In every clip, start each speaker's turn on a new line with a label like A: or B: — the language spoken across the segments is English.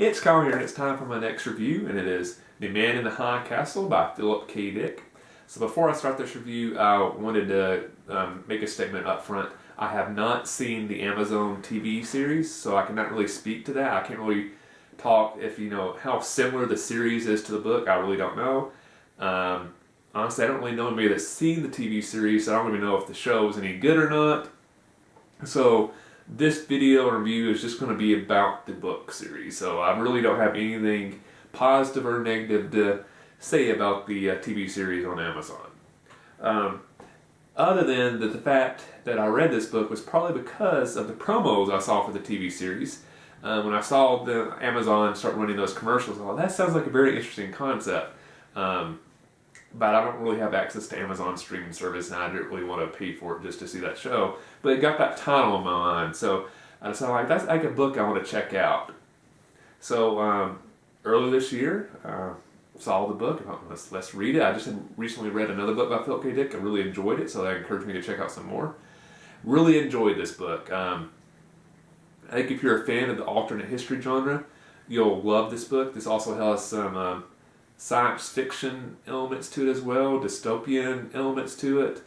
A: It's Kyle here, and it's time for my next review, and it is The Man in the High Castle by Philip K. Dick. So before I start this review, I wanted to make a statement up front. I have not seen the Amazon TV series, so I cannot really speak to that. I can't really talk if you know how similar the series is to the book. I really don't know. Honestly, I don't really know anybody that's seen the TV series, so I don't even know if the show is any good or not. So this video review is just going to be about the book series. So I really don't have anything positive or negative to say about the TV series on Amazon. Other than the fact that I read this book was probably because of the promos I saw for the TV series. When I saw the Amazon start running those commercials, I thought, that sounds like a very interesting concept. But I don't really have access to Amazon streaming service, and I didn't really want to pay for it just to see that show. But it got that title in my mind, so I decided like that's like a book I want to check out. So early this year, saw the book. Let's read it. I just had recently read another book by Philip K. Dick. I really enjoyed it, so that encouraged me to check out some more. Really enjoyed this book. I think if you're a fan of the alternate history genre, you'll love this book. This also has some science fiction elements to it as well, dystopian elements to it,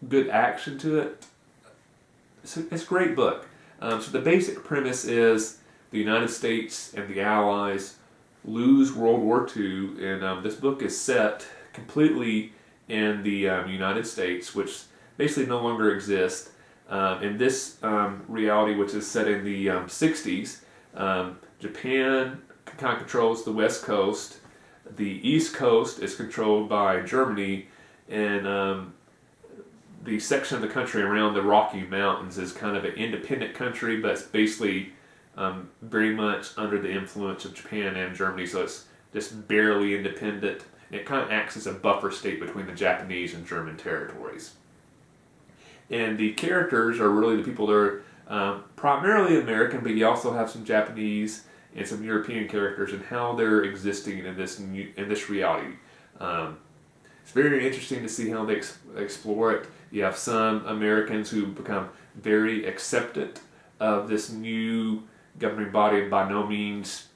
A: good action to it. So it's a great book. So the basic premise is the United States and the Allies lose World War II, and this book is set completely in the United States, which basically no longer exists. In this reality, which is set in the 60s, Japan kind of controls the West Coast. The East Coast is controlled by Germany, and the section of the country around the Rocky Mountains is kind of an independent country, but it's basically very much under the influence of Japan and Germany, so it's just barely independent. It kind of acts as a buffer state between the Japanese and German territories. And the characters are really the people that are primarily American, but you also have some Japanese and some European characters and how they're existing in this reality. It's very interesting to see how they explore it. You have some Americans who become very acceptant of this new governing body and by no means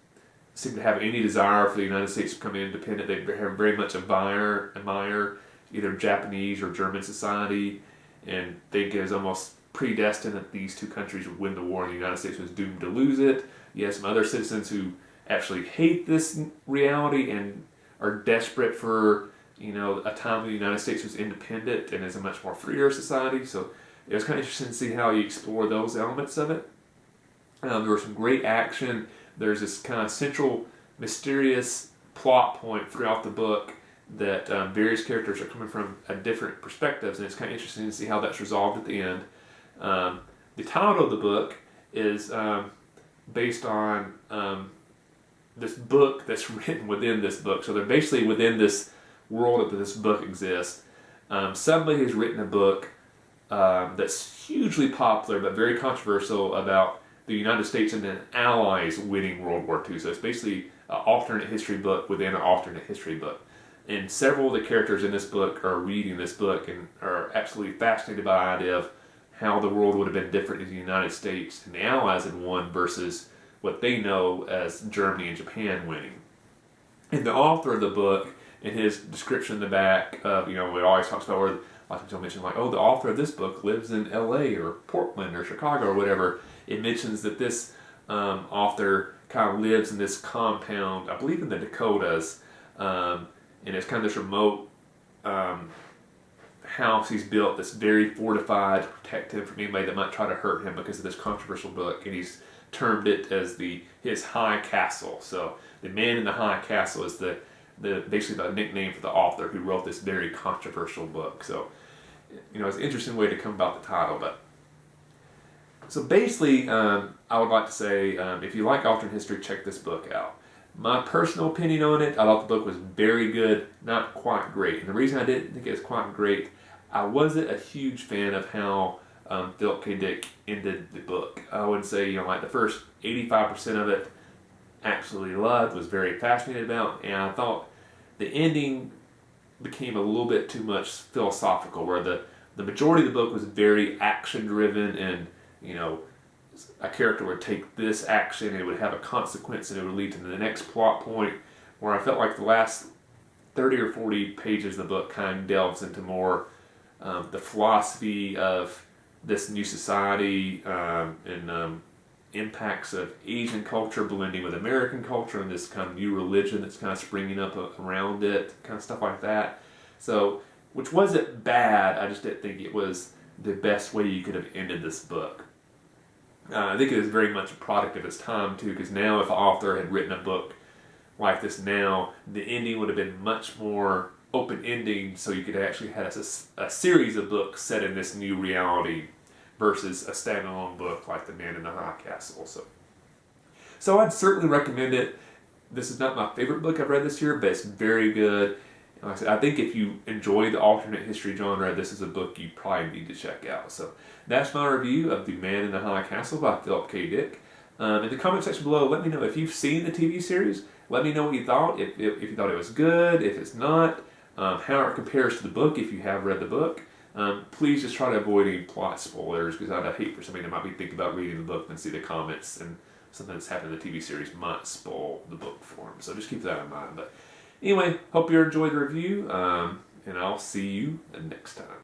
A: seem to have any desire for the United States to become independent. They very much admire either Japanese or German society and think it is almost predestined that these two countries would win the war and the United States was doomed to lose it. You have some other citizens who actually hate this reality and are desperate for, a time when the United States was independent and is a much more freer society. So it was kind of interesting to see how you explore those elements of it. There was some great action. There's this kind of central mysterious plot point throughout the book that various characters are coming from different perspectives, and it's kind of interesting to see how that's resolved at the end. The title of the book is based on this book that's written within this book. So they're basically within this world that this book exists. Somebody has written a book that's hugely popular but very controversial about the United States and the Allies winning World War II. So it's basically an alternate history book within an alternate history book. And several of the characters in this book are reading this book and are absolutely fascinated by the idea of how the world would have been different if the United States and the Allies had won versus what they know as Germany and Japan winning. And the author of the book, in his description in the back of, it always talks about where, like people mention, like, the author of this book lives in LA or Portland or Chicago or whatever. It mentions that this author kind of lives in this compound, I believe in the Dakotas, and it's kind of this remote house he's built that's very fortified to protect him from anybody that might try to hurt him because of this controversial book, and he's termed it as his High Castle. So the Man in the High Castle is basically the nickname for the author who wrote this very controversial book. So it's an interesting way to come about the title. But so basically, I would like to say, if you like alternate history, check this book out. My personal opinion on it, I thought the book was very good, not quite great. And the reason I didn't think it was quite great, I wasn't a huge fan of how Philip K. Dick ended the book. I would say, like the first 85% of it, absolutely loved, was very fascinated about, and I thought the ending became a little bit too much philosophical, where the majority of the book was very action driven and a character would take this action and it would have a consequence and it would lead to the next plot point, where I felt like the last 30 or 40 pages of the book kind of delves into more the philosophy of this new society and impacts of Asian culture blending with American culture and this kind of new religion that's kind of springing up around it, kind of stuff like that. So, which wasn't bad, I just didn't think it was the best way you could have ended this book. I think it was very much a product of its time too, because now if an author had written a book like this now, the ending would have been much more open ending, so you could actually have a series of books set in this new reality versus a standalone book like The Man in the High Castle. So I'd certainly recommend it. This is not my favorite book I've read this year, but it's very good. Like I said, I think if you enjoy the alternate history genre, this is a book you probably need to check out. So that's my review of The Man in the High Castle by Philip K. Dick. In the comment section below, let me know if you've seen the TV series. Let me know what you thought, if you thought it was good, if it's not, how it compares to the book if you have read the book. Please just try to avoid any plot spoilers, because I'd hate for somebody that might be thinking about reading the book and see the comments and something that's happened in the TV series might spoil the book for them. So just keep that in mind. But anyway, hope you enjoyed the review, and I'll see you next time.